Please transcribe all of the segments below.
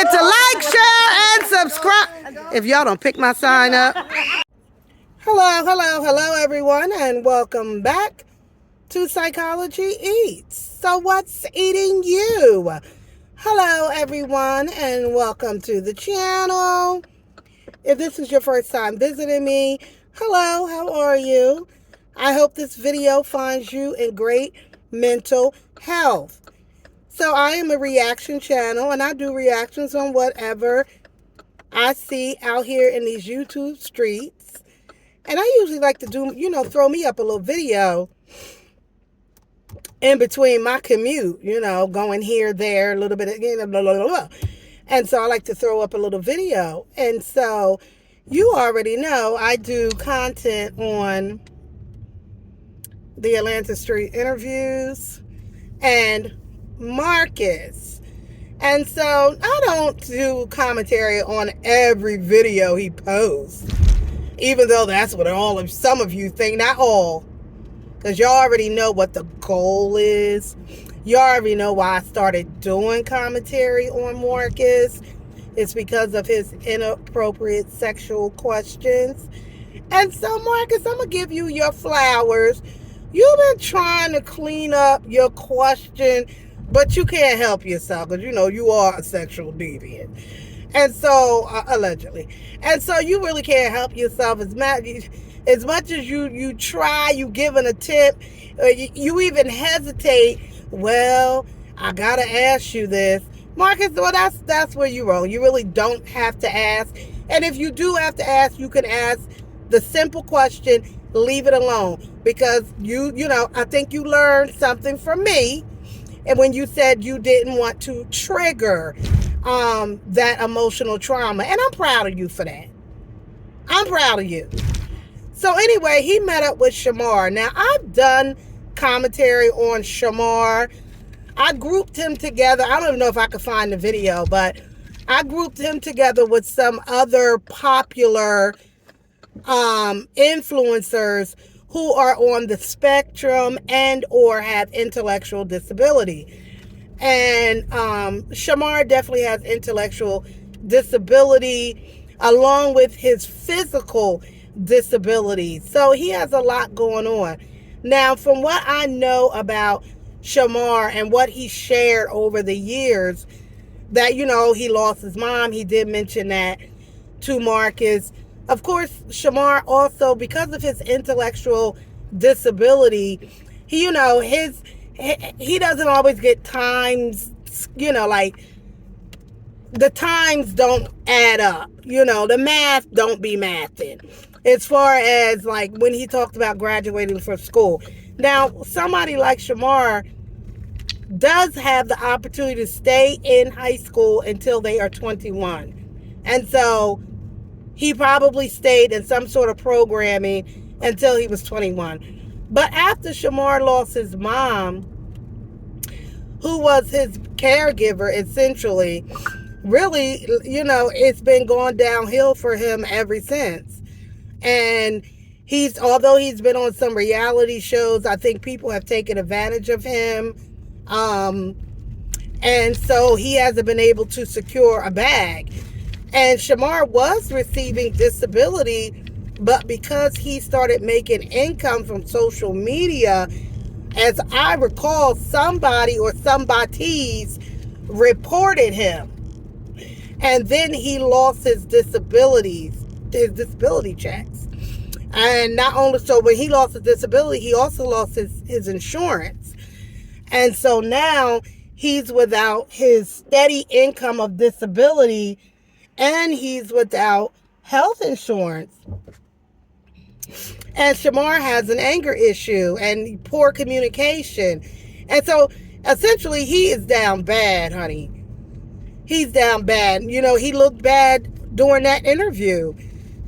forget to like, share, and subscribe. If y'all don't pick my sign up. Hello, everyone, and welcome back to Psychology Eats. So what's eating you? Hello, everyone, and welcome to the channel. If this is your first time visiting me, hello, how are you? I hope this video finds you in great mental health. So I am a reaction channel, and I do reactions on whatever I see out here in these YouTube streets. And I usually like to do, throw me up a little video in between my commute, going here, there, a little bit, blah, blah, blah, blah. And so I like to throw up a little video. And so you already know I do content on the Atlanta Street interviews and Marcus. And so I don't do commentary on every video he posts, even though that's what some of you think, not all, because y'all already know what the goal is. You already know why I started doing commentary on Marcus. It's because of his inappropriate sexual questions. And so, Marcus, I'm going to give you your flowers. You've been trying to clean up your question, but you can't help yourself because, you are a sexual deviant. And so, allegedly. And so you really can't help yourself as much as you try, you give an attempt, you even hesitate. Well, I got to ask you this. Marcus, well, that's where you're wrong. You really don't have to ask. And if you do have to ask, you can ask the simple question, leave it alone. Because I think you learned something from me. And when you said you didn't want to trigger that emotional trauma. And I'm proud of you for that. I'm proud of you. So anyway, he met up with Shamar. Now, I've done commentary on Shamar. I grouped him together. I don't even know if I could find the video, but I grouped him together with some other popular influencers who are on the spectrum and or have intellectual disability. And Shamar definitely has intellectual disability along with his physical disability. So he has a lot going on. Now, from what I know about Shamar and what he shared over the years, that, he lost his mom. He did mention that to Marcus. Of course, Shamar also, because of his intellectual disability, he doesn't always get times, like the times don't add up. The math don't be mathing. As far as like when he talked about graduating from school. Now, somebody like Shamar does have the opportunity to stay in high school until they are 21. And so he probably stayed in some sort of programming until he was 21. But after Shamar lost his mom, who was his caregiver essentially, really, it's been going downhill for him ever since. And although he's been on some reality shows, I think people have taken advantage of him. And so he hasn't been able to secure a bag. And Shamar was receiving disability, but because he started making income from social media, as I recall, somebody or somebodies reported him. And then he lost his disability checks. And not only so, when he lost his disability, he also lost his insurance. And so now he's without his steady income of disability, and he's without health insurance. And Shamar has an anger issue and poor communication. And so essentially he is down bad, honey. He's down bad. He looked bad during that interview.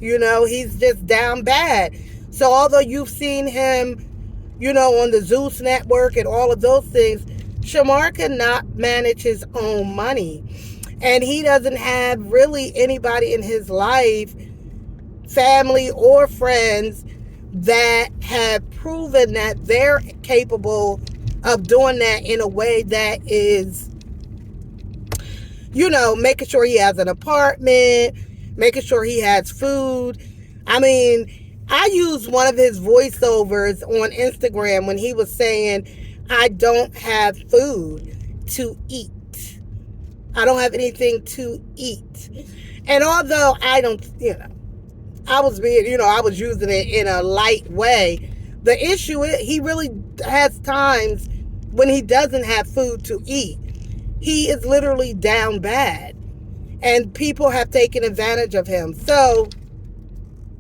He's just down bad. So although you've seen him, on the Zeus network and all of those things, Shamar cannot manage his own money. And he doesn't have really anybody in his life, family or friends, that have proven that they're capable of doing that in a way that is making sure he has an apartment, making sure he has food. I mean, I used one of his voiceovers on Instagram when he was saying, I don't have food to eat. I don't have anything to eat. And although I don't, I was I was using it in a light way. The issue is he really has times when he doesn't have food to eat. He is literally down bad. And people have taken advantage of him. So,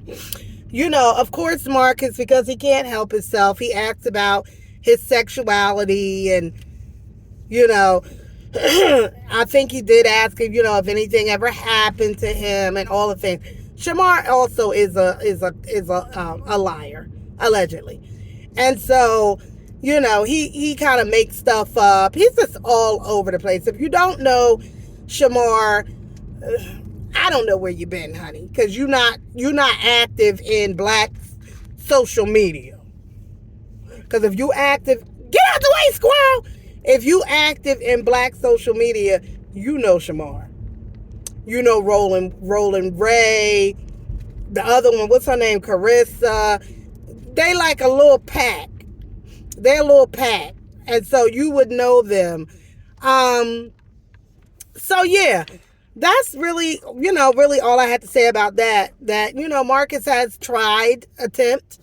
of course, Marcus, because he can't help himself, he asks about his sexuality and, I think he did ask him, if anything ever happened to him and all the things. Shamar also is a liar, allegedly, and so he kind of makes stuff up. He's just all over the place. If you don't know Shamar, I don't know where you been, honey, because you're not active in black social media. Because if you active, get out the way, squirrel. If you active in black social media, you know Shamar. You know Roland Ray, the other one, what's her name, Carissa. They like a little pack. They're a little pack. And so you would know them. So yeah, that's really, really all I had to say about that. That, Marcus has attempt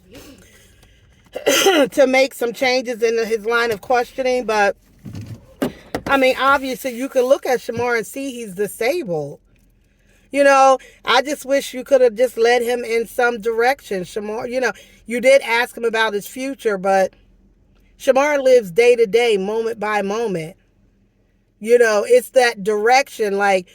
to make some changes in his line of questioning, but I mean, obviously you could look at Shamar and see he's disabled. I just wish you could have just led him in some direction. Shamar, you did ask him about his future, but Shamar lives day to day, moment by moment. It's that direction, like,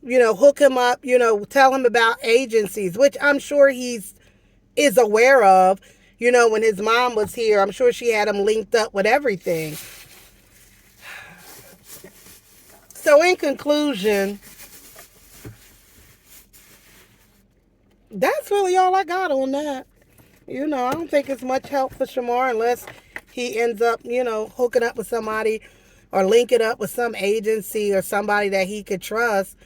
hook him up, tell him about agencies, which I'm sure is aware of. When his mom was here, I'm sure she had him linked up with everything. So in conclusion, that's really all I got on that. I don't think it's much help for Shamar unless he ends up, hooking up with somebody or linking up with some agency or somebody that he could trust.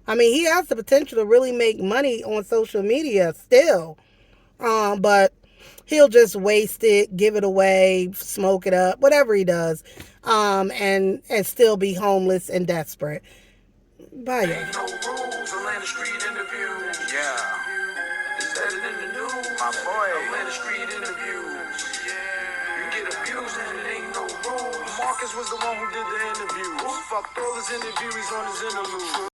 I mean, he has the potential to really make money on social media still. But he'll just waste it, give it away, smoke it up, whatever he does, and still be homeless and desperate. Bye, y'all. No rules, Atlanta Street interview. Yeah. Is that it in the news? My boy. Atlanta Street interviews. Yeah. You get abused and it ain't no rules. Marcus was the one who did the interview. Fucked all his interviewees on his interlude.